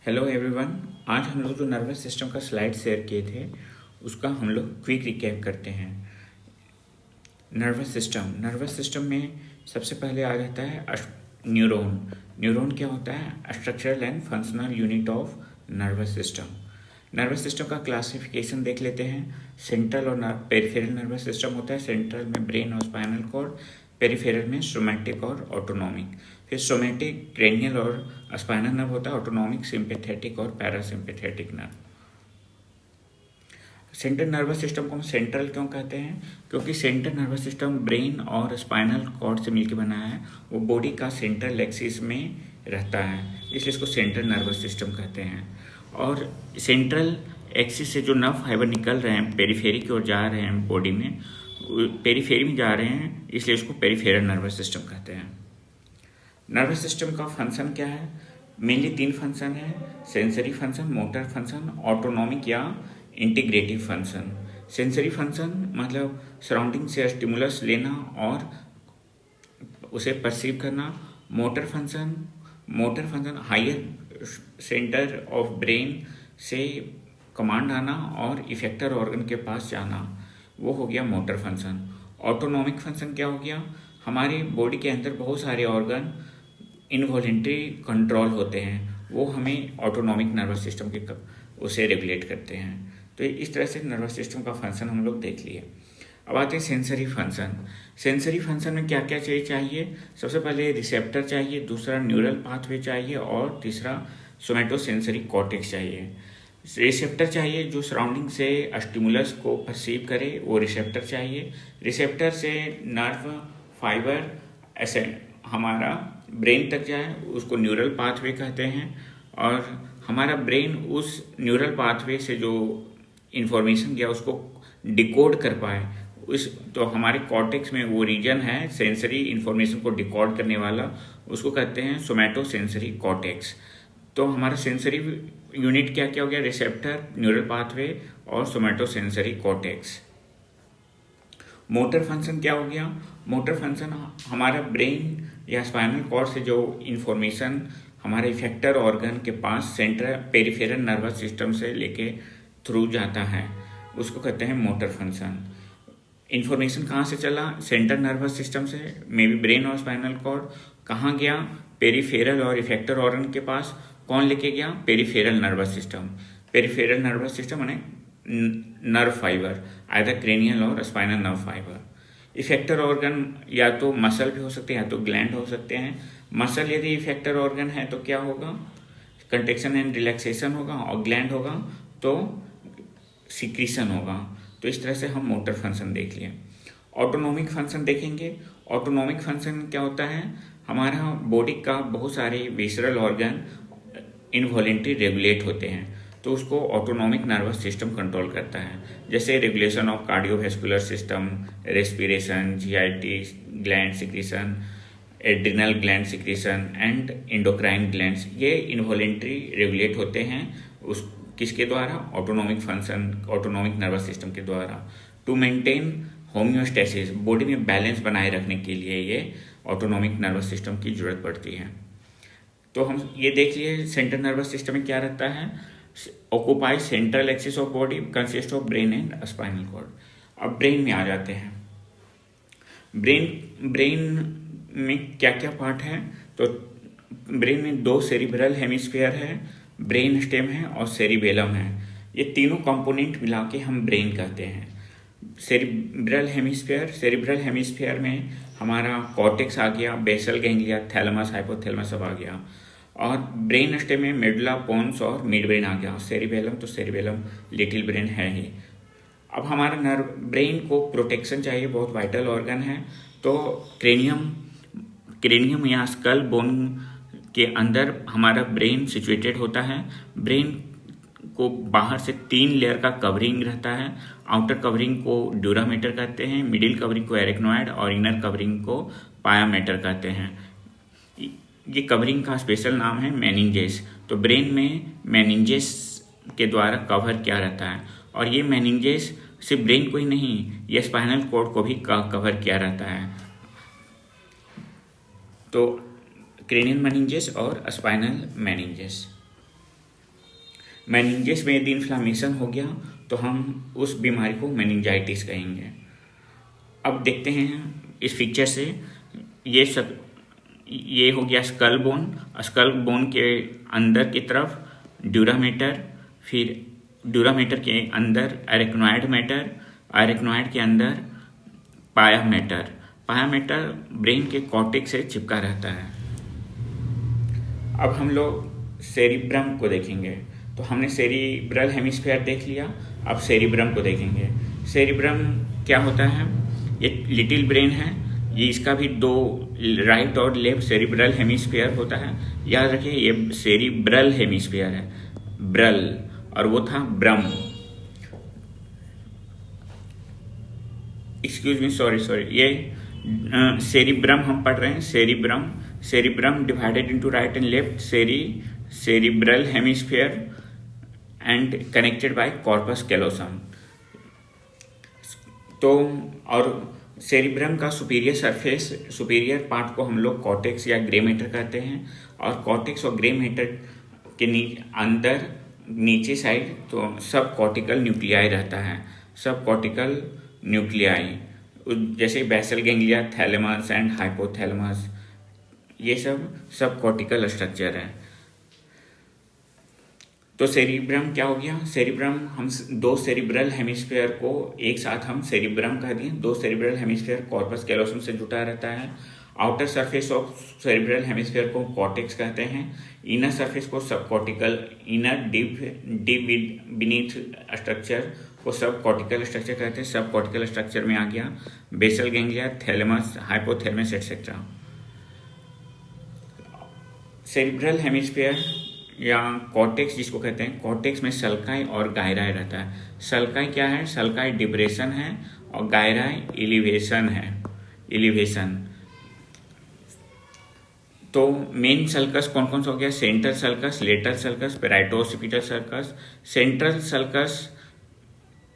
Hello everyone. आज हम लोग जो नर्वस सिस्टम का स्लाइड शेयर किए थे उसका हम लोग क्विक रिकैप करते हैं। नर्वस सिस्टम में सबसे पहले आ जाता है न्यूरॉन। न्यूरॉन क्या होता है? Structural and functional unit of nervous system. Nervous system का क्लासिफिकेशन देख लेते हैं। सेंट्रल और पेरिफेरल नर्वस सिस्टम होता है। सेंट्रल में ब्रेन और स्पाइनल कॉर्ड, पेरिफेरल में सोमैटिक और ऑटोनॉमिक। फिर सोमैटिक क्रेनियल और स्पाइनल नर्व होता है। ऑटोनॉमिक सिंपैथेटिक और parasympathetic nerve. Central nervous system को हम सेंट्रल क्यों कहते हैं? क्योंकि सेंट्रल नर्वस सिस्टम ब्रेन और स्पाइनल कॉर्ड से मिलकर बना है। वो बॉडी का सेंट्रल एक्सिस में रहता है, इसलिए इसको सेंट्रल नर्वस सिस्टम कहते हैं। और सेंट्रल एक्सिस से जो नर्व फाइबर निकल रहे हैं पेरिफेरी की ओर जा रहे हैं, बॉडी में पेरिफेरी में जा रहे हैं, इसलिए इसको पेरिफेरल नर्वस सिस्टम कहते हैं। नर्वस सिस्टम का फंक्शन क्या है? मेनली 3 फंक्शन है: sensory function, motor function, autonomic या इंटीग्रेटिव फंक्शन। सेंसरी फंक्शन मतलब सराउंडिंग से स्टिमुलस लेना और उसे परसीव करना। Motor function higher centre of brain से कमांड आना और इफेक्टर ऑर्गन के पास जाना, वो हो गया मोटर फंक्शन। ऑटोनॉमिक फंक्शन क्या हो गया? हमारी बॉडी के अंदर बहुत सारे ऑर्गन इनवॉलेंट्री कंट्रोल होते हैं, वो हमें ऑटोनॉमिक नर्वस सिस्टम के उसे रेगुलेट करते हैं। तो इस तरह से नर्वस सिस्टम का फंक्शन हम लोग देख लिए। अब आते हैं सेंसरी फंक्शन। सेंसरी फंक्शन में क्या क्या चाहिए? सबसे पहले रिसेप्टर चाहिए, दूसरा न्यूरल पाथवे चाहिए और तीसरा सोमैटोसेंसरी कॉर्टेक्स चाहिए। रिसेप्टर चाहिए जो सराउंडिंग से स्टिमुलस को परसीव करे, वो रिसेप्टर चाहिए। रिसेप्टर से नर्व फाइबर ऐसे हमारा ब्रेन तक जाए, उसको न्यूरल पाथवे कहते हैं। और हमारा ब्रेन उस न्यूरल पाथवे से जो इंफॉर्मेशन गया उसको डिकोड कर पाए, तो हमारे कॉर्टेक्स में वो रीजन है सेंसरी इंफॉर्मेशन को डिकोड करने वाला, उसको कहते हैं सोमैटोसेंसरी कॉर्टेक्स। तो हमारा सेंसरी यूनिट क्या क्या हो गया? रिसेप्टर, न्यूरल पाथवे और सोमैटोसेंसरी कॉर्टेक्स। मोटर फंक्शन क्या हो गया? मोटर फंक्शन हमारा ब्रेन या स्पाइनल कॉर्ड से जो इंफॉर्मेशन हमारे इफेक्टर ऑर्गन के पास सेंट्रल पेरिफेरल नर्वस सिस्टम से लेके थ्रू जाता है, उसको कहते हैं मोटर फंक्शन। इंफॉर्मेशन कहाँ से चला? सेंट्रल नर्वस सिस्टम से, मे बी ब्रेन और स्पाइनल कॉर्ड। कहाँ गया? पेरिफेरल और इफेक्टर ऑर्गन के पास। कौन लेके गया? Peripheral nervous system. Peripheral nervous system माने नर्व फाइबर, आइदर क्रेनियल और spinal nerve fibre. Effector organ या तो मसल भी हो सकते हैं या तो ग्लैंड हो सकते हैं। मसल यदि इफेक्टर ऑर्गन है तो क्या होगा? कंट्रेक्शन एंड रिलैक्सेशन होगा, और ग्लैंड होगा तो सिक्रीशन होगा। तो इस तरह से हम मोटर फंक्शन देख लिए। ऑटोनॉमिक फंक्शन देखेंगे। ऑटोनॉमिक फंक्शन क्या होता है? हमारा बॉडी का बहुत सारे विसरल ऑर्गन इनवॉलेंट्री रेगुलेट होते हैं, तो उसको ऑटोनॉमिक नर्वस सिस्टम कंट्रोल करता है। जैसे regulation of cardiovascular system, respiration, GIT gland secretion, adrenal gland secretion and endocrine glands, ये इनवॉलेंट्री रेगुलेट होते हैं उस किसके द्वारा? Autonomic function, autonomic nervous system के द्वारा। टू मेंटेन होम्योस्टेसिस, बॉडी में बैलेंस बनाए रखने के लिए ये ऑटोनॉमिक नर्वस सिस्टम की जरूरत पड़ती है। तो हम ये देख लिए सेंट्रल नर्वस सिस्टम में क्या रहता है। Occupy central axis of body, consist of brain and spinal cord. अब ब्रेन में आ जाते हैं। ब्रेन में क्या क्या पार्ट है? तो ब्रेन में 2 सेरिब्रल हेमिस्फीयर है, ब्रेन स्टेम है और सेरिबेलम है। ये तीनों कंपोनेंट मिला के हम ब्रेन कहते हैं। सेरिब्रल हेमिस्फीयर में हमारा कॉर्टेक्स आ गया, बेसल गैंग्लिया, थैलेमस, हाइपोथैलेमस सब आ गया। और ब्रेन स्टेम में मेडुला, पोन्स और मिड ब्रेन आ गया। सेरिबेलम तो सेरिबेलम लिटिल ब्रेन है ही। अब हमारा ब्रेन को प्रोटेक्शन चाहिए, बहुत वाइटल ऑर्गन है। तो क्रेनियम या स्कल बोन के अंदर हमारा ब्रेन सिचुएटेड होता है। ब्रेन को बाहर से 3 लेयर का कवरिंग रहता है। आउटर कवरिंग को ड्यूरामेटर कहते हैं, मिडिल कवरिंग को एरेक्नॉइड और इनर कवरिंग को पायामेटर कहते हैं। ये कवरिंग का स्पेशल नाम है मेनिंजेस। तो ब्रेन में मेनिंजेस के द्वारा कवर किया रहता है, और ये मेनिंजेस सिर्फ ब्रेन को ही नहीं, ये स्पाइनल कॉर्ड को भी कवर किया रहता है। तो क्रेनियल मेनिंजेस और स्पाइनल मेनिंजेस। मेनिंजेस में यदि इन्फ्लामेशन हो गया तो हम उस बीमारी को मेनिंजाइटिस कहेंगे। अब देखते हैं इस पिक्चर से, ये हो गया स्कल बोन के अंदर की तरफ ड्यूरामेटर, फिर ड्यूरामेटर के अंदर एरेक्नॉइड मैटर, एरेक्नॉइड के अंदर पाया मैटर ब्रेन के कॉर्टेक्स से चिपका रहता है। अब हम लोग सेरिब्रम को देखेंगे। तो हमने सेरिब्रल हेमिस्फीयर देख लिया, अब सेरिब्रम को देखेंगे। सेरिब्रम क्या होता है? ये लिटिल ब्रेन है, ये इसका भी दो राइट और लेफ्ट सेरिब्रल हेमिस्फीयर होता है। याद रखिए ये सेरिब्रल हेमिस्फीयर है, ब्रल, और वो था ब्रम। एक्सक्यूज मी, सॉरी, ये सेरिब्रम हम पढ़ रहे हैं। Cerebrum divided into right and left cerebral hemisphere and connected by corpus callosum. तो और सेरिब्रम का सुपीरियर पार्ट को हम लोग कॉर्टेक्स या ग्रे मैटर कहते हैं, और कॉर्टेक्स और ग्रे मैटर के अंदर नीचे साइड तो सब कॉर्टिकल न्यूक्लियाई रहता है। सब कॉर्टिकल न्यूक्लियाई जैसे basal ganglia, thalamus and hypothalamus, ये सब कॉर्टिकल स्ट्रक्चर है। तो सेरिब्रम क्या हो गया? सेरिब्रम हम दो सेरिब्रल हेमिस्फीयर को एक साथ हम सेरिब्रम कह दिए। दो सेरिब्रल हेमिस्फीयर कॉर्पस कैलोसम से जुटा रहता है। Outer surface of cerebral hemisphere को कॉर्टेक्स कहते हैं। इनर सरफेस को सब cortical, inner deep beneath structure को सब कॉर्टिकल स्ट्रक्चर कहते हैं। सब कॉर्टिकल स्ट्रक्चर में आ गया basal ganglia, thalamus, hypothalamus etcetera. Cerebral hemisphere या कॉर्टेक्स जिसको कहते हैं, कॉर्टेक्स में सल्काई और गायराई रहता है। सल्काई क्या है? सल्काई डिप्रेशन है और गायराई एलिवेशन है, एलिवेशन। तो मेन सल्कस कौन कौन सा हो गया? Central sulcus, lateral sulcus, parietooccipital sulcus. Central sulcus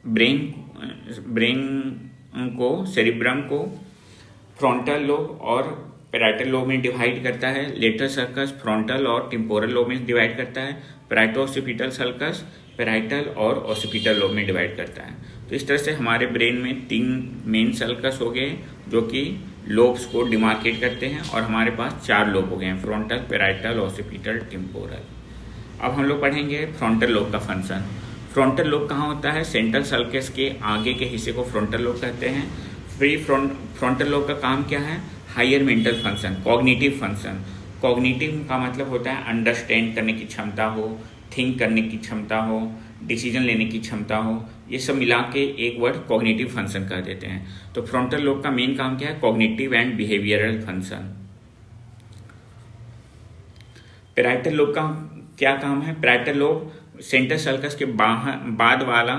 brain को, सेरिब्रम को फ्रंटल लोब और पेराइटल लोब में डिवाइड करता है। लेटरल सर्कस फ्रंटल और टेम्पोरल लोब में डिवाइड करता है। पेराइटोसिपिटल सर्कस पेराइटल और ओसिपिटल लोब में डिवाइड करता है। तो इस तरह से हमारे ब्रेन में 3 मेन सर्कस हो गए जो कि लोब्स को डिमार्केट करते हैं, और हमारे पास 4 लोब हो गए हैं, फ्रंटल, पेराइटल, ओसिपिटल, टेम्पोरल। अब हम लोग पढ़ेंगे फ्रंटल लोब का फंक्शन। फ्रंटल लोब कहाँ होता है? सेंट्रल सर्कस के आगे के हिस्से को फ्रंटल लोब कहते हैं। फ्रंटल लोब का काम क्या है? Higher mental function, cognitive function. Cognitive का मतलब होता है अंडरस्टैंड करने की क्षमता हो, थिंक करने की क्षमता हो, डिसीजन लेने की क्षमता हो, ये सब मिला के एक वर्ड कॉग्निटिव फंक्शन कह देते हैं। तो फ्रंटल लोब का मेन काम क्या है? Cognitive and behavioural function. Parietal lobe का क्या काम है? पेराइटल लोब सेंट्रल सर्कस के बाद वाला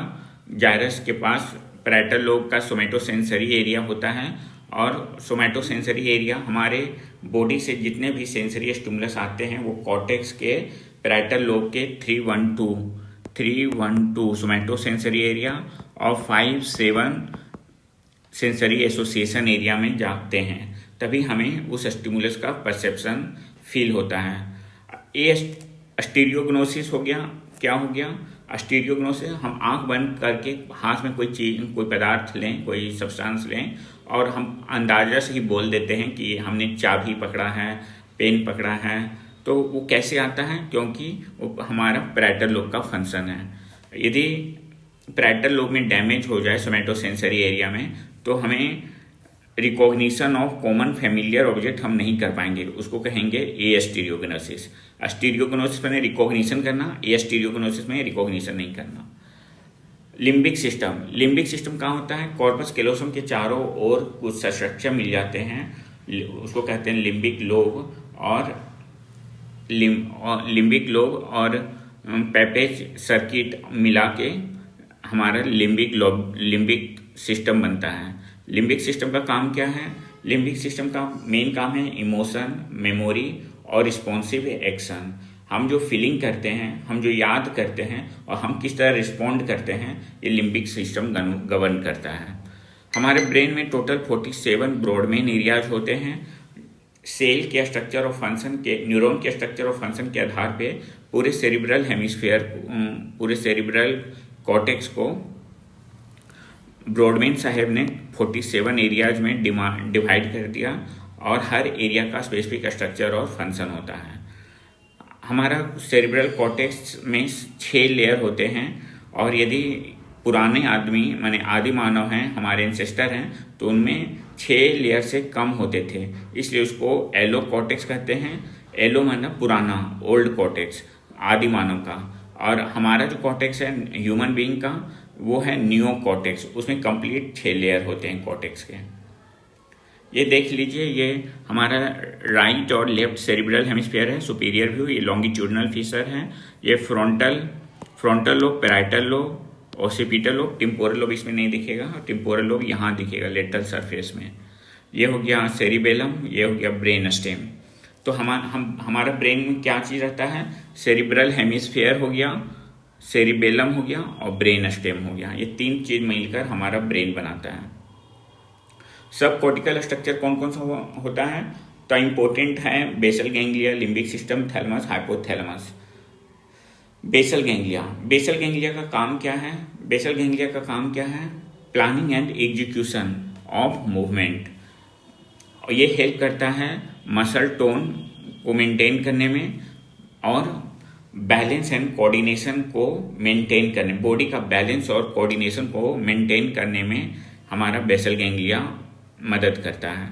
जायरस के पास पेराइटल लोब का सोमैटोसेंसरी एरिया होता है, और सोमैटोसेंसरी एरिया हमारे बॉडी से जितने भी सेंसरी स्टिमुलस आते हैं वो कॉर्टेक्स के पेराइटल लोब के 312 सोमैटोसेंसरी एरिया और 5-7 सेंसरी एसोसिएशन एरिया में जाते हैं, तभी हमें उस स्टिमुलस का परसेप्शन फील होता है। ये स्टीरियोग्नोसिस हो गया। क्या हो गया? स्टीरियोग्नोसिस, हम आंख बंद करके हाथ में कोई चीज, कोई पदार्थ लें, कोई सब्सटेंस लें, और हम अंदाजा से ही बोल देते हैं कि हमने चाबी पकड़ा है, पेन पकड़ा है। तो वो कैसे आता है? क्योंकि वो हमारा पेराइटल लोब का फंक्शन है। यदि पेराइटल लोब में डैमेज हो जाए सोमैटोसेंसरी एरिया में, तो हमें recognition of common familiar object हम नहीं कर पाएंगे, उसको कहेंगे एस्टीरियोग्नोसिस। स्टीरियोग्नोसिस में रिकॉग्निशन करना, एस्टीरियोग्नोसिस में रिकॉग्निशन नहीं करना। लिम्बिक सिस्टम कहाँ होता है? कॉर्पस कैलोसम के चारों ओर कुछ स्ट्रक्चर मिल जाते हैं, उसको कहते हैं लिम्बिक लोब और पैपेज सर्किट मिला के हमारा लिम्बिक सिस्टम बनता है। लिम्बिक सिस्टम का काम क्या है? लिम्बिक सिस्टम का मेन काम है इमोशन, मेमोरी और रिस्पॉन्सिव एक्शन। हम जो फीलिंग करते हैं, हम जो याद करते हैं और हम किस तरह रिस्पॉन्ड करते हैं, ये लिम्बिक सिस्टम गवर्न करता है। हमारे ब्रेन में टोटल 47 ब्रॉड मेन एरियाज होते हैं, सेल के स्ट्रक्चर और फंक्शन के, न्यूरॉन के स्ट्रक्चर और फंक्शन के आधार पे पूरे सेरिब्रल हेमिस्फीयर, पूरे सेरिब्रल कॉर्टेक्स को ब्रॉडमैन साहब ने 47 एरियाज में डिवाइड कर दिया और हर एरिया का स्पेसिफिक स्ट्रक्चर और फंक्शन होता है। हमारा सेरिब्रल कॉर्टेक्स में 6 लेयर होते हैं और यदि पुराने आदमी माने आदि मानव हैं, हमारे एंसेस्टर हैं, तो उनमें 6 लेयर से कम होते थे, इसलिए उसको एलो कॉर्टेक्स कहते हैं। एलो मतलब पुराना, ओल्ड कॉर्टेक्स, आदि मानव का। और हमारा जो कॉर्टेक्स है ह्यूमन बीइंग का, वो है नियो कॉर्टेक्स, उसमें कंप्लीट 6 लेयर होते हैं कॉर्टेक्स के। ये देख लीजिए, ये हमारा राइट और लेफ्ट सेरिब्रल हेमिस्फीयर है, सुपीरियर व्यू, ये लॉन्गिट्यूडनल फीचर है, ये frontal lobe, parietal lobe, occipital lobe, temporal lobe इसमें नहीं दिखेगा, टेम्पोरल लोब यहाँ दिखेगा लेटरल सरफेस में। ये हो गया सेरिबेलम, ये हो गया ब्रेन स्टेम। तो हमारा ब्रेन में क्या चीज़ रहता है, सेरिब्रल हेमिस्फीयर हो गया, सेरिबेलम हो गया और ब्रेन स्टेम हो गया। ये 3 चीज मिलकर हमारा ब्रेन बनाता है। सब कॉर्टिकल स्ट्रक्चर कौन कौन सा होता है, तो इम्पोर्टेंट है basal ganglia, limbic system, thalamus, hypothalamus. Basal ganglia का काम क्या है? बेसल गैंग्लिया का काम क्या है? Planning and execution of movement. ये हेल्प करता है मसल टोन को मेंटेन करने में और बैलेंस एंड कोऑर्डिनेशन को मेंटेन करने, बॉडी का बैलेंस और कोऑर्डिनेशन को मेंटेन करने में हमारा बेसल गैंग्लिया मदद करता है।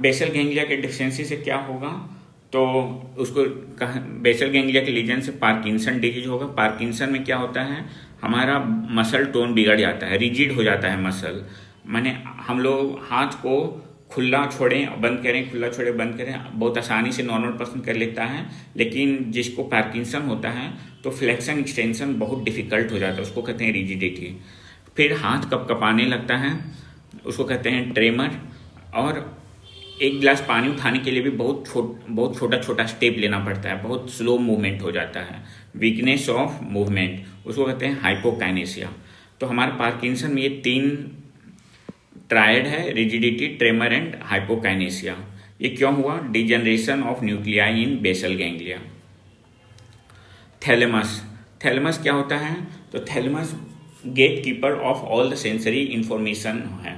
बेसल गैंग्लिया के डिफिशियंसी से क्या होगा, तो उसको बेसल गैंग्लिया के लीजन से पार्किंसन डिजीज होगा। पार्किंसन में क्या होता है, हमारा मसल टोन बिगड़ जाता है, रिजिड हो जाता है मसल। माने हम लोग हाथ को खुला छोड़ें बंद करें, खुला छोड़ें बंद करें, बहुत आसानी से नॉर्मल पर्सन कर लेता है, लेकिन जिसको पार्किंसन होता है तो फ्लेक्शन एक्सटेंशन बहुत डिफिकल्ट हो जाता है, उसको कहते हैं रिजिडिटी। फिर हाथ कपकपाने लगता है, उसको कहते हैं ट्रेमर। और एक गिलास पानी उठाने के लिए भी बहुत छोटा छोटा स्टेप लेना पड़ता है, बहुत स्लो मूवमेंट हो जाता है, वीकनेस ऑफ मूवमेंट, उसको कहते हैं हाइपोकाइनेसिया। तो हमारे पार्किंसन में ये 3 ट्रायड है, रिजिडिटी, ट्रेमर एंड हाइपोकाइनेसिया। ये क्यों हुआ? Degeneration of nuclei in basal ganglia. Thalamus क्या होता है, तो thalamus gate keeper of all the sensory information है।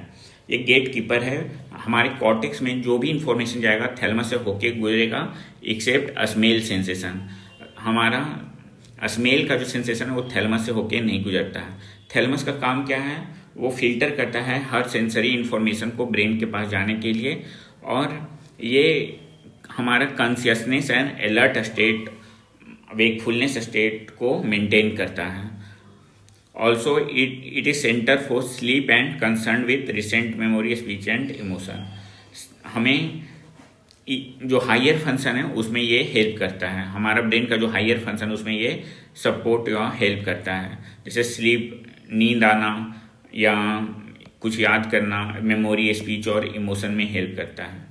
ये गेट कीपर है, हमारे कॉर्टेक्स में जो भी इंफॉर्मेशन जाएगा थैलेमस से होके गुजरेगा, एक्सेप्ट स्मेल सेंसेशन। हमारा स्मेल का जो सेंसेशन है वो थैलेमस से होके नहीं गुजरता है। थैलेमस का काम क्या है, वो फिल्टर करता है हर सेंसरी इंफॉर्मेशन को ब्रेन के पास जाने के लिए, और ये हमारा consciousness and alert state, wakefulness state को मेंटेन करता है। Also it is centre for sleep and concern with recent memory, speech and emotion. हमें जो हायर फंक्शन है उसमें ये हेल्प करता है, हमारा ब्रेन का जो हायर फंक्शन है उसमें ये सपोर्ट या हेल्प करता है, जैसे स्लीप, नींद आना या कुछ याद करना, मेमोरी, स्पीच और इमोशन में हेल्प करता है।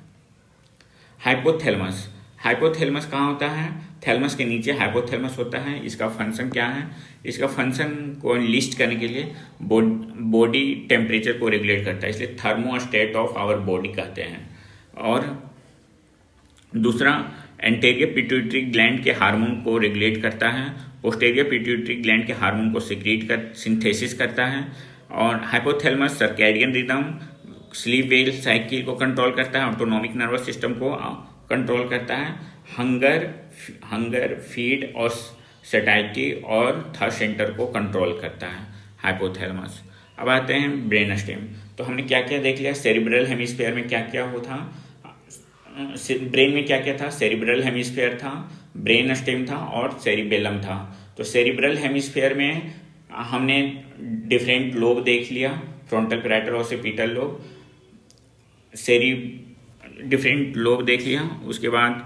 हाइपोथैलेमस कहाँ होता है? थैलेमस के नीचे हाइपोथैलेमस होता है। इसका फंक्शन क्या है? इसका फंक्शन को लिस्ट करने के लिए बॉडी टेम्परेचर को रेगुलेट करता है, इसलिए थर्मोस्टेट ऑफ आवर बॉडी कहते हैं। और दूसरा, एंटेरियर पिट्यूटरी ग्लैंड के हार्मोन को रेगुलेट करता है, पोस्टेरियर पिट्यूटरी ग्लैंड के हार्मोन को सिंथेसिस करता है। और hypothalamus circadian rhythm, sleep well cycle को कंट्रोल करता है, ऑटोनॉमिक नर्वस सिस्टम को कंट्रोल करता है, हंगर, फीड और सैटिस्फैक्टी और थर्स्ट सेंटर को कंट्रोल करता है हाइपोथैलेमस। अब आते हैं ब्रेन स्टेम। तो हमने क्या क्या देख लिया, सेरिब्रल हेमिस्फीयर में क्या क्या हो था, ब्रेन में क्या क्या था, सेरिब्रल हेमिस्फीयर था, ब्रेन स्टेम था और सेरिबेलम था। तो सेरिब्रल हेमिस्फीयर में हमने डिफरेंट लोब देख लिया, frontal, parietal, occipital lobe, different lobe देख लिया। उसके बाद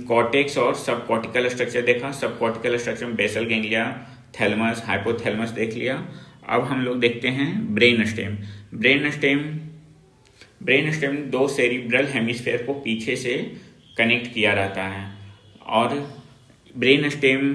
कॉर्टेक्स और सब कॉर्टिकल स्ट्रक्चर देखा, सब कॉर्टिकल स्ट्रक्चर में बेसल गैंग्लिया, थैलेमस, हाइपोथैलेमस देख लिया। अब हम लोग देखते हैं brain stem. Brain stem 2 cerebral hemisphere को पीछे से कनेक्ट किया रहता है। और ब्रेन स्टेम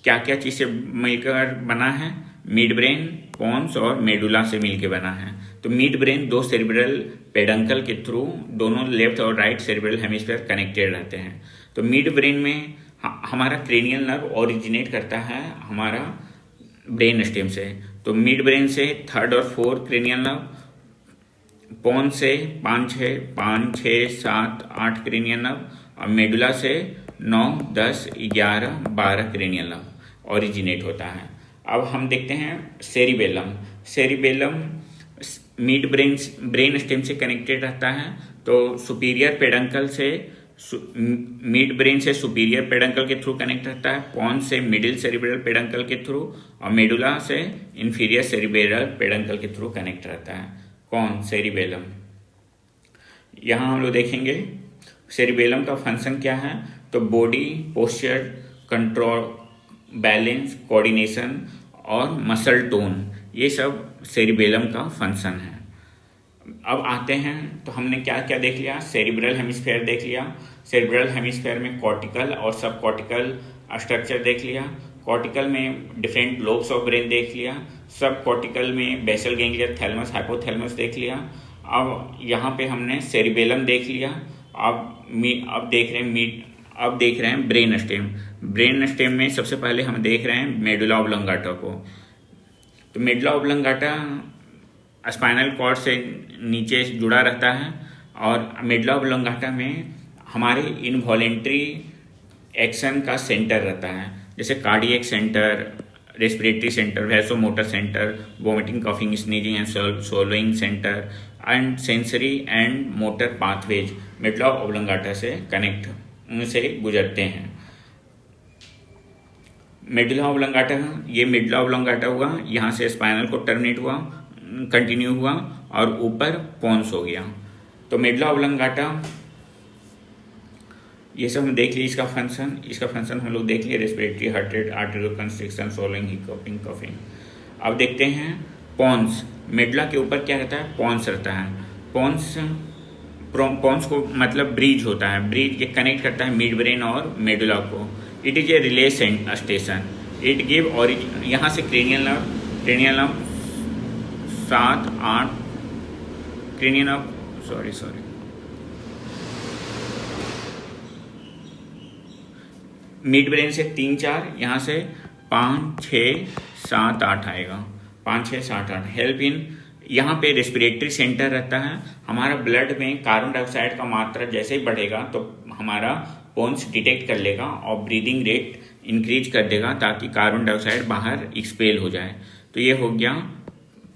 क्या क्या चीज़ से मिलकर बना है, मिड ब्रेन, पोन्स और मेडुला से मिलकर बना है। तो मिड ब्रेन दो सेरिब्रल पेडंकल के थ्रू दोनों लेफ्ट और राइट सेरिब्रल हेमिस्फीयर कनेक्टेड रहते हैं। तो मिड ब्रेन में हमारा क्रेनियल नर्व ओरिजिनेट करता है हमारा ब्रेन स्टेम से। तो मिड ब्रेन से थर्ड और फोर्थ क्रेनियल नर्व, पोन्स से 5, 6, 7, 8 क्रेनियल नर्व और मेडुला से 9, 10, 11, 12 क्रेनियल नर्व ओरिजिनेट होता है। अब हम देखते हैं cerebellum. Cerebellum mid brain stem से कनेक्टेड रहता है। तो सुपीरियर पेडंकल से मिड ब्रेन से सुपीरियर पेडंकल के थ्रू कनेक्ट रहता है, पोन्स से मिडिल सेरिब्रल पेडंकल के थ्रू और मेडुला से इंफीरियर सेरिब्रल पेडंकल के थ्रू कनेक्ट रहता है। कौन? सेरिबेलम। यहाँ हम लोग देखेंगे सेरिबेलम का फंक्शन क्या है। तो body posture, control, balance, coordination और मसल टोन, ये सब सेरिबेलम का फंक्शन है। अब आते हैं तो हमने क्या क्या देख लिया। सेरिब्रल हेमिस्फीयर देख लिया। सेरिब्रल हेमिस्फीयर में कॉर्टिकल और सब कॉर्टिकल स्ट्रक्चर देख लिया। कॉर्टिकल में डिफरेंट लोब्स ऑफ ब्रेन देख लिया। सब कॉर्टिकल में बेसल गैंग्लिया, थैलेमस, हाइपोथैलेमस देख लिया। अब यहाँ पे हमने सेरिबेलम देख लिया। अब देख रहे हैं ब्रेन स्टेम। ब्रेन स्टेम में सबसे पहले हम देख रहे हैं मेडुला ऑब्लंगाटा को। तो मेडुला ऑब्लंगाटा स्पाइनल कॉर्ड से नीचे जुड़ा रहता है और मेडुला ऑब्लंगाटा में हमारे इनवॉलेंट्री एक्शन का सेंटर रहता है, जैसे cardiac centre, respiratory centre, vasomotor centre, vomiting, coughing, sneezing and swallowing centre and sensory and motor pathways medulla oblongata से कनेक्ट उनसे गुजरते हैं। मेडुला ऑब्लंगाटा हुआ, यहाँ से स्पाइनल को टर्मिनेट हुआ, कंटिन्यू हुआ और ऊपर पोन्स हो गया। तो मेडुला ऑब्लंगाटा ये सब हम देख लिए। इसका फंक्शन हम लोग देख लिए, respiratory, heart rate, arterial constriction, swallowing, hiccupping, coughing. अब देखते हैं पोन्स। मेडुला के ऊपर क्या रहता है? पोन्स रहता है। पोन्स को मतलब ब्रिज होता है। ब्रिज ये कनेक्ट करता है मिड ब्रेन और मेडुला को। It is a relay station. It give origin, यहाँ से cranial nerve 7, 8 cranial nerve, sorry mid brain से 3, 4, यहाँ से 5, 6, 7, 8 आएगा। 5, 6, 7, 8 हेल्प इन। यहाँ पे रेस्पिरेटरी सेंटर रहता है। हमारा ब्लड में कार्बन डाइऑक्साइड का मात्रा जैसे ही बढ़ेगा तो हमारा पोन्स डिटेक्ट कर लेगा और ब्रीदिंग रेट इंक्रीज कर देगा ताकि कार्बन डाइऑक्साइड बाहर एक्सपेल हो जाए। तो ये हो गया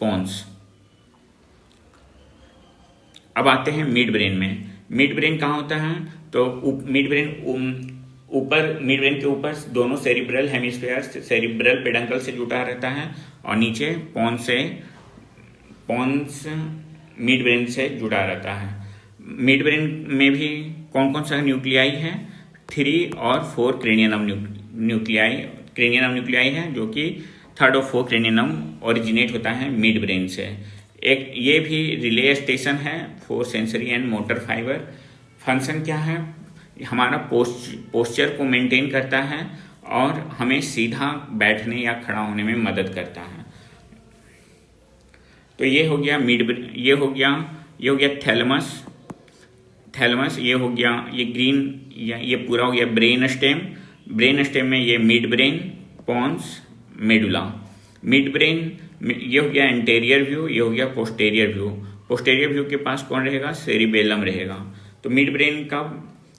पोन्स। अब आते हैं मिड ब्रेन में। मिड ब्रेन कहाँ होता है? तो मिड ब्रेन के ऊपर दोनों सेरिब्रल हेमिस्फीयर सेरिब्रल पेडंकल से जुटा रहता है और नीचे पोन्स मिड ब्रेन से जुड़ा रहता है। मिड ब्रेन में भी कौन कौन सा न्यूक्लियाई है? 3 और 4 क्रेनियम न्यूक्लियाई है, जो कि 3rd और 4th क्रेनियम ओरिजिनेट होता है मिड ब्रेन से। एक ये भी रिले स्टेशन है for sensory and motor fibre. Function क्या है? हमारा पोस्चर को मेंटेन करता है और हमें सीधा बैठने या खड़ा होने में मदद करता है। तो ये हो गया ये हो गया थैलेमस, ये हो गया ये ग्रीन, ये पूरा हो गया ब्रेन स्टेम में ये mid brain, pons, medulla. Mid brain ये हो गया एंटेरियर व्यू, ये हो गया पोस्टेरियर व्यू। पोस्टेरियर व्यू के पास कौन रहेगा? सेरिबेलम रहेगा। तो मिड ब्रेन का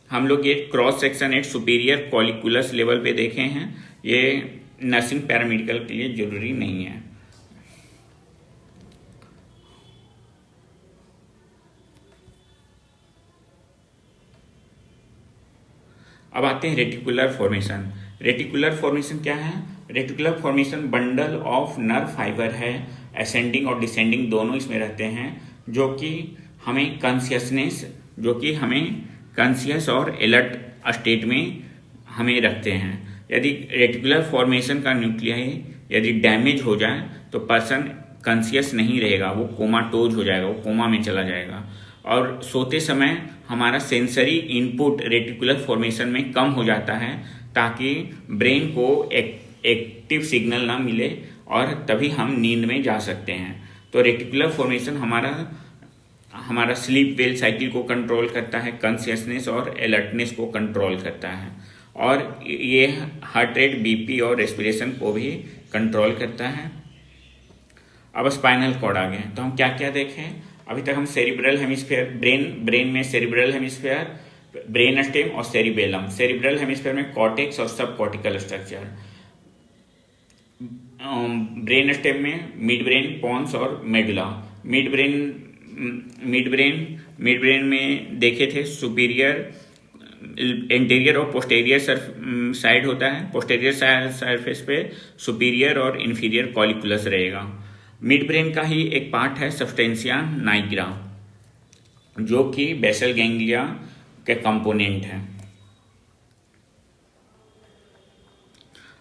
हम लोग ये cross section at superior colliculus level पे देखे हैं। ये नर्सिंग पैरामेडिकल के लिए जरूरी नहीं है। अब आते हैं रेटिकुलर फॉर्मेशन। रेटिकुलर फॉर्मेशन क्या है? Reticular formation bundle of nerve fibre है, असेंडिंग और डिसेंडिंग दोनों इसमें रहते हैं, जो कि हमें कॉन्शियस और अलर्ट स्टेट में हमें रखते हैं। यदि रेटिकुलर फॉर्मेशन का न्यूक्लियाई यदि डैमेज हो जाए तो पर्सन कॉन्शियस नहीं रहेगा, वो कोमाटोज हो जाएगा, वो कोमा में चला जाएगा। और सोते समय हमारा सेंसरी इनपुट रेटिकुलर फॉर्मेशन में कम हो जाता है ताकि ब्रेन को एक्टिव सिग्नल ना मिले और तभी हम नींद में जा सकते हैं। तो रेटिकुलर फॉर्मेशन हमारा स्लीप वेल साइकिल को कंट्रोल करता है, कॉन्शियसनेस और अलर्टनेस को कंट्रोल करता है, और ये हार्ट रेट, बीपी और रेस्पिरेशन को भी कंट्रोल करता है। अब स्पाइनल कॉर्ड आ गए, तो हम क्या क्या देखें। अभी तक हम सेरिब्रल हेमिस्फीयर, ब्रेन में सेरिब्रल हेमिस्फीयर, ब्रेन स्टेम और सेरिबेलम। सेरिब्रल हेमिस्फीयर में कॉर्टेक्स और सब कॉर्टिकल स्ट्रक्चर, ब्रेन स्टेम में मिड ब्रेन, पोन्स और मेडुला। मिड ब्रेन में देखे थे सुपीरियर, एंटीरियर और पोस्टेरियर साइड होता है। पोस्टेरियर सरफेस पे सुपीरियर और इन्फीरियर कॉलिकुलस रहेगा। मिड ब्रेन का ही एक पार्ट है सब्सटेंशिया नाइग्रा, जो कि बेसल गैंग्लिया के कंपोनेंट है।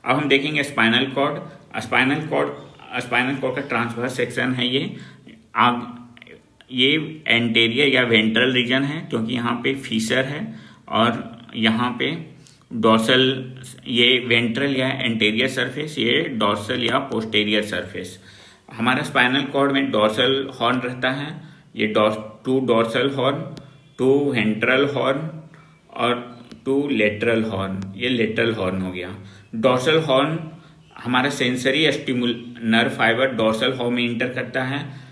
अब हम देखेंगे स्पाइनल कॉर्ड। स्पाइनल कॉर्ड का ट्रांसवर्स सेक्शन है ये एंटेरियर या वेंट्रल रीजन है, क्योंकि यहाँ पे फीसर है, और यहाँ पे डॉर्सल, ये वेंट्रल या एंटेरियर सरफेस, ये डॉर्सल या पोस्टेरियर सरफेस। हमारा स्पाइनल कॉर्ड में डॉर्सल हॉर्न रहता है, ये 2 डॉर्सल हॉर्न, 2 वेंट्रल हॉर्न और 2 लेटरल हॉर्न। ये लेटरल हॉर्न हो गया। डॉर्सल हॉर्न हमारा sensory nerve fibre dorsal horn में इंटर करता है,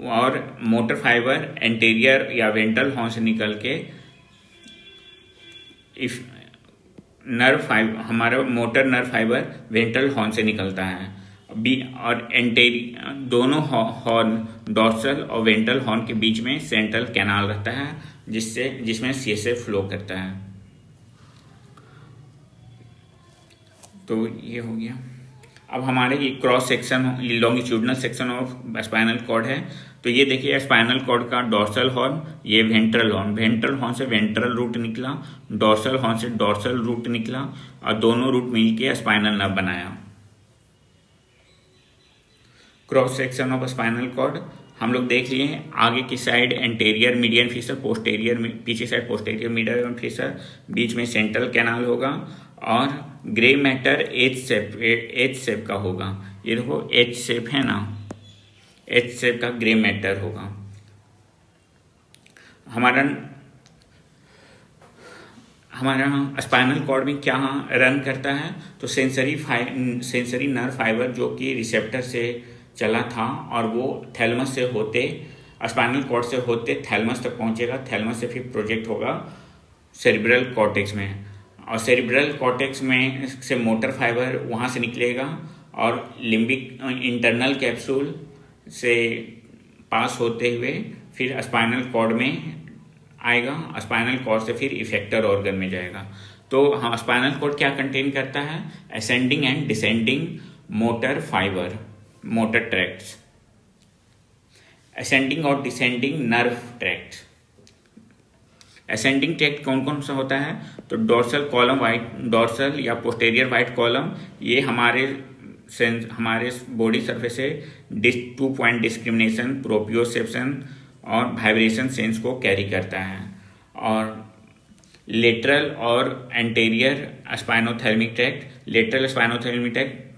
और मोटर फाइबर एंटेरियर या वेंट्रल हॉर्न से निकल के हमारा motor nerve fibre ventral horn से निकलता है। और दोनों हॉर्न, डॉर्सल और वेंट्रल हॉर्न के बीच में सेंट्रल कैनाल रहता है, जिसमें सीएसएफ फ्लो करता है। तो ये हो गया। अब हमारे ये cross section, longitudinal section of spinal cord है। तो ये देखिए स्पाइनल कॉर्ड का डॉर्सल हॉर्न, ये वेंट्रल हॉर्न से वेंट्रल रूट निकला, डॉर्सल हॉर्न से डॉर्सल रूट निकला, और दोनों रूट मिलके स्पाइनल नर्व बनाया। Cross section of spinal cord हम लोग देख लिए हैं। आगे की साइड एंटेरियर मीडियन फिशर, पीछे साइड पोस्टेरियर मीडियन फिशर, बीच में सेंट्रल कैनाल होगा, और ग्रे मैटर एच शेप का होगा। ये देखो एच शेप है ना, एच शेप का ग्रे मैटर होगा। हमारा स्पाइनल कॉर्ड में क्या रन करता है, तो सेंसरी नर्व फाइबर जो कि रिसेप्टर से चला था, और वो थैलमस से होते, स्पाइनल कॉर्ड से होते थैलमस तक पहुंचेगा। थैलमस से फिर प्रोजेक्ट होगा सेरिब्रल कॉर्टेक्स में, और सेरिब्रल कॉर्टेक्स में से मोटर फाइबर वहाँ से निकलेगा, और लिम्बिक इंटरनल कैप्सूल से पास होते हुए फिर स्पाइनल कॉर्ड में आएगा। स्पाइनल कॉर्ड से फिर इफेक्टर ऑर्गन में जाएगा। तो हाँ, स्पाइनल कॉर्ड क्या कंटेन करता है, ascending and descending motor fibre, motor tracts, ascending और descending nerve tracts. Ascending tract कौन कौन सा होता है, तो डॉर्सल कॉलम डॉर्सल या पोस्टेरियर वाइट कॉलम, ये हमारे बॉडी सरफेस से 2 पॉइंट डिस्क्रिमिनेशन, प्रोप्रियोसेप्शन और वाइब्रेशन सेंस को कैरी करता है। और लेटरल और anterior spinothalamic tract, lateral spinothalamic tract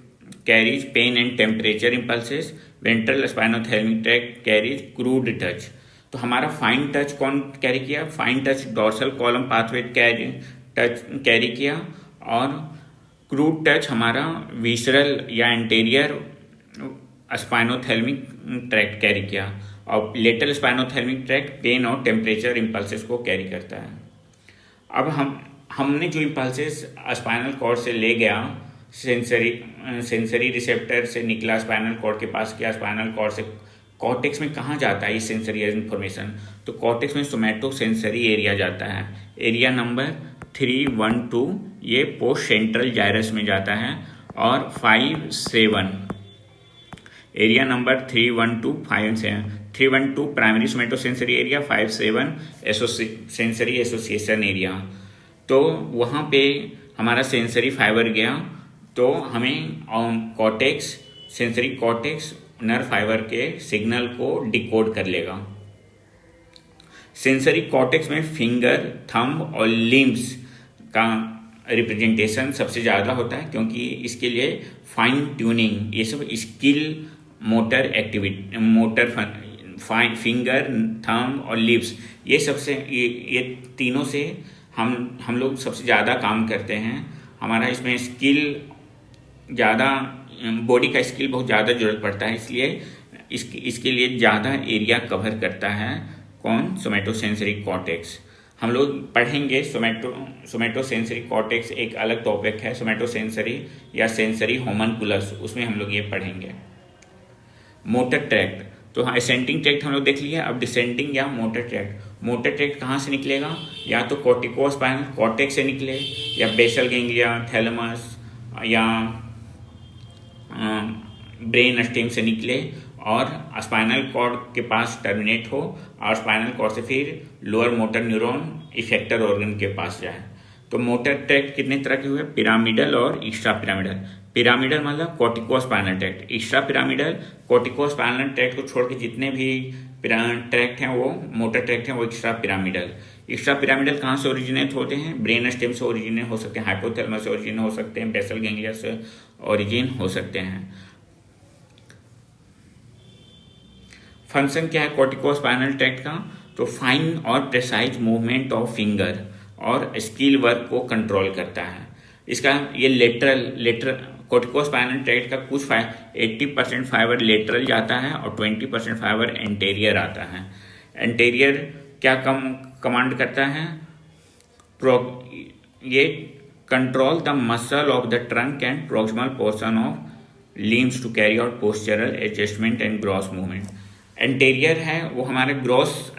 carries pain and temperature impulses, ventral spinothalamic tract carries crude touch. तो हमारा फाइन टच कौन कैरी किया, fine touch dorsal column pathway carry किया, और क्रूड टच हमारा विसरल या एंटेरियर स्पाइनोथैलेमिक ट्रैक्ट कैरी किया, और लेटरल स्पाइनोथैलेमिक ट्रैक्ट पेन और टेम्परेचर इंपल्सेस को कैरी करता है। अब हमने जो इंपल्सेस स्पाइनल कॉर्ड से ले गया, सेंसरी रिसेप्टर से निकला, स्पाइनल कॉर्ड के पास किया, स्पाइनल कॉर्ड से कॉर्टेक्स में कहाँ जाता है ये सेंसरी इन्फॉर्मेशन, तो कॉर्टेक्स में सोमैटो सेंसरी एरिया जाता है, एरिया नंबर 312, ये पोस्ट सेंट्रल जायरस में जाता है, और 5-7 area number 312 primary सोमैटो sensory area, 5-7 sensory association area. तो वहाँ पे हमारा सेंसरी फाइबर गया, तो हमें cortex, sensory cortex nerve fibre के सिग्नल को डिकोड कर लेगा। सेंसरी कॉर्टेक्स में फिंगर, थंब और लिम्स का रिप्रेजेंटेशन सबसे ज़्यादा होता है, क्योंकि इसके लिए फाइन ट्यूनिंग, ये सब skill motor activity, motor finger, thumb और लिप्स, ये सबसे ये तीनों से हम लोग सबसे ज़्यादा काम करते हैं। हमारा इसमें स्किल ज़्यादा, बॉडी का स्किल बहुत ज़्यादा ज़रूरत पड़ता है, इसलिए इसके लिए ज़्यादा एरिया कवर करता है कौन, सोमैटोसेंसरी कॉर्टेक्स। हम लोग पढ़ेंगे सोमैटोसेंसरी कॉर्टेक्स, एक अलग टॉपिक है, सोमैटोसेंसरी या सेंसरी होमनकुलस, उसमें हम लोग ये पढ़ेंगे। मोटर ट्रैक्ट, तो हाँ असेंडिंग ट्रैक्ट हम लोग देख लिया, अब डिसेंडिंग या मोटर ट्रैक्ट। मोटर ट्रैक्ट कहाँ से निकलेगा, या तो कॉर्टिकोस्पाइनल कॉर्टेक्स से निकले, या बेसल गैंग्लिया, थैलेमस, या ब्रेन स्टेम से निकले और स्पाइनल कॉर्ड के पास टर्मिनेट हो, और स्पाइनल कॉर्ड से फिर lower motor neuron effector organ के पास जाए। तो मोटर ट्रैक्ट कितने तरह के हुए, पिरामिडल और एक्स्ट्रा पिरामिडल। पिरामिडल मतलब corticospinal tract, extra pyramidal corticospinal tract को छोड़ के जितने भी ट्रैक्ट हैं वो मोटर ट्रैक्ट हैं, वो एक्स्ट्रा पिरामिडल। एक्स्ट्रा पिरामिडल कहाँ से ओरिजिनेट होते हैं, ब्रेन स्टेम से ओरिजिनेट हो सकते हैं, हाइपोथैलेमस से ओरिजिनेट हो सकते हैं, बेसल गैंग्लिया से ओरिजिन हो सकते हैं। फंक्शन क्या है कॉर्टिकोस्पाइनल ट्रैक्ट का, तो फाइन और प्रेसाइज मूवमेंट ऑफ फिंगर और स्किल वर्क को कंट्रोल करता है। इसका ये लेटरल कॉर्टिकोस्पाइनल ट्रैक्ट का कुछ 80% फाइबर लेटरल जाता है और 20% फाइबर एंटेरियर आता है। एंटेरियर क्या कमांड करता है, ये control the muscle of the trunk and proximal portion of limbs to carry out postural adjustment and gross movement. Anterior है वो हमारे ग्रॉस